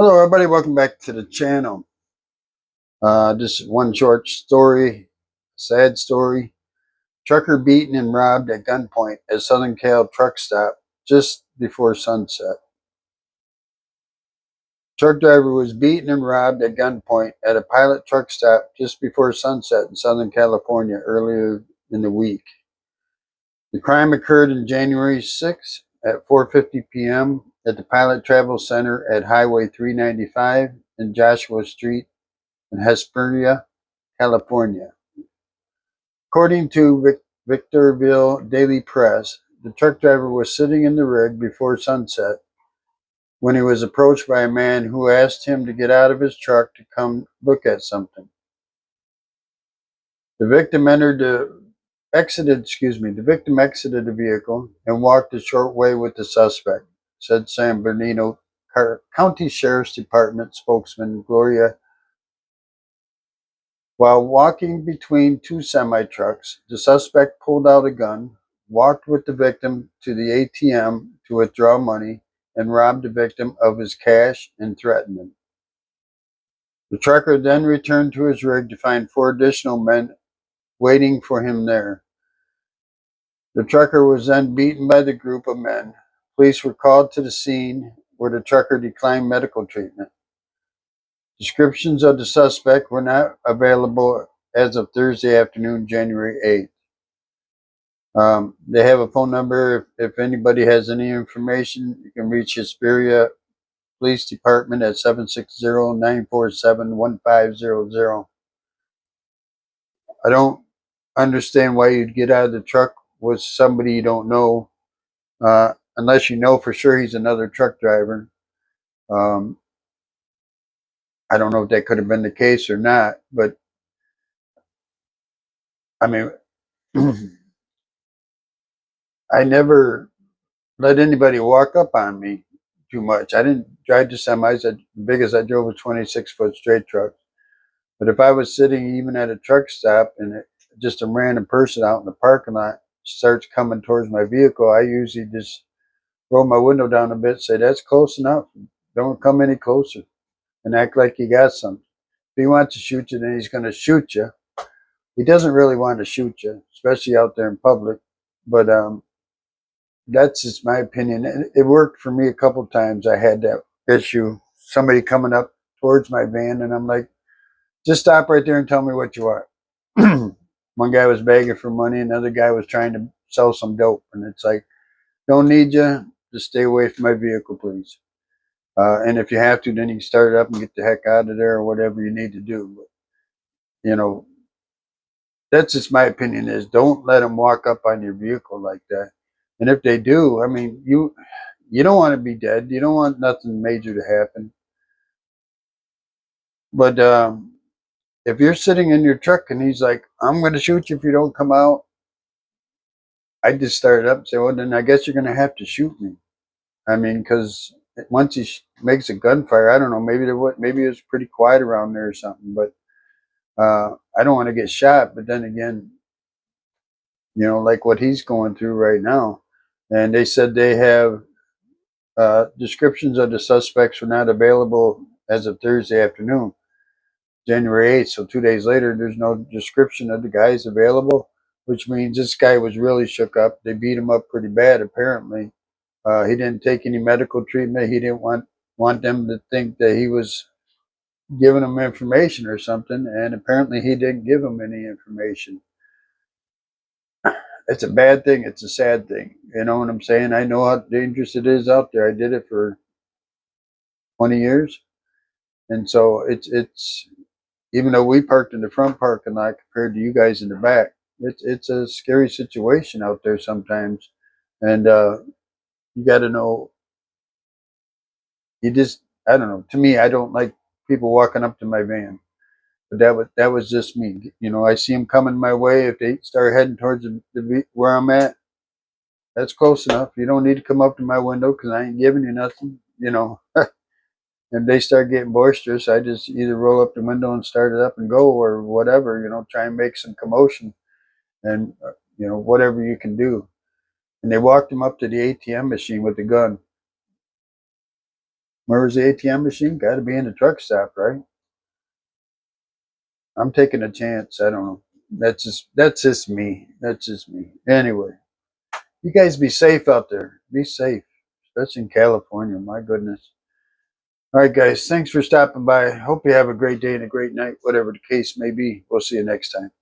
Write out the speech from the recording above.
Hello, everybody. Welcome back to the channel. Just one short story, sad story. Trucker beaten and robbed at gunpoint at Southern Cal truck stop just before sunset. Truck driver was beaten and robbed at gunpoint at a Pilot truck stop just before sunset in Southern California earlier in the week. The crime occurred on January 6th at 4:50 p.m. at the Pilot Travel Center at Highway 395 and Joshua Street in Hesperia, California. According to Victorville Daily Press, the truck driver was sitting in the rig before sunset when he was approached by a man who asked him to get out of his truck to come look at something. The victim exited the vehicle and walked a short way with the suspect, said San Bernardino County Sheriff's Department spokesman Gloria. While walking between two semi-trucks, the suspect pulled out a gun, walked with the victim to the ATM to withdraw money, and robbed the victim of his cash and threatened him. The trucker then returned to his rig to find 4 additional men waiting for him there. The trucker was then beaten by the group of men. Police were called to the scene where the trucker declined medical treatment. Descriptions of the suspect were not available as of Thursday afternoon, January 8th. They have a phone number. If anybody has any information, you can reach Hesperia Police Department at 760-947-1500. I don't understand why you'd get out of the truck with somebody you don't know, unless you know for sure he's another truck driver. I don't know if that could have been the case or not, but I mean, I never let anybody walk up on me too much. I didn't drive the semis. The biggest I drove was 26-foot straight truck. But if I was sitting even at a truck stop and just a random person out in the parking lot starts coming towards my vehicle, I usually just roll my window down a bit, say, that's close enough. Don't come any closer, and act like you got something. If he wants to shoot you, then he's going to shoot you. He doesn't really want to shoot you, especially out there in public. But that's just my opinion. It worked for me a couple times. I had that issue. Somebody coming up towards my van, and I'm like, just stop right there and tell me what you want. One guy was begging for money. Another guy was trying to sell some dope. And it's like, don't need you. Just stay away from my vehicle, please. And if you have to, then you can start it up and get the heck out of there or whatever you need to do. But, you know, that's just my opinion is don't let them walk up on your vehicle like that. And if they do, I mean, you don't want to be dead. You don't want nothing major to happen. But if you're sitting in your truck and he's like, I'm going to shoot you if you don't come out, I just started up and say, well, then I guess you're going to have to shoot me. I mean, because once he makes a gunfire, I don't know, maybe it was pretty quiet around there or something. But I don't want to get shot. But then again, you know, like what he's going through right now. And they said they have descriptions of the suspects were not available as of Thursday afternoon, January 8th. So 2 days later, there's no description of the guys available, which means this guy was really shook up. They beat him up pretty bad, apparently. He didn't take any medical treatment. He didn't want them to think that he was giving them information or something, and apparently he didn't give them any information. It's a bad thing. It's a sad thing. You know what I'm saying? I know how dangerous it is out there. I did it for 20 years. And so it's even though we parked in the front parking lot compared to you guys in the back, it's a scary situation out there sometimes. And you got to know, I don't know. To me, I don't like people walking up to my van. But that was just me. You know, I see them coming my way. If they start heading towards where I'm at, that's close enough. You don't need to come up to my window because I ain't giving you nothing, you know. And they start getting boisterous, I just either roll up the window and start it up and go or whatever, you know, try and make some commotion and, you know, whatever you can do. And they walked him up to the ATM machine with the gun. Where's the ATM machine? Got to be in the truck stop, right? I'm taking a chance. I don't know. That's just me. That's just me. Anyway, you guys be safe out there. Be safe, especially in California. My goodness. All right, guys. Thanks for stopping by. Hope you have a great day and a great night, whatever the case may be. We'll see you next time.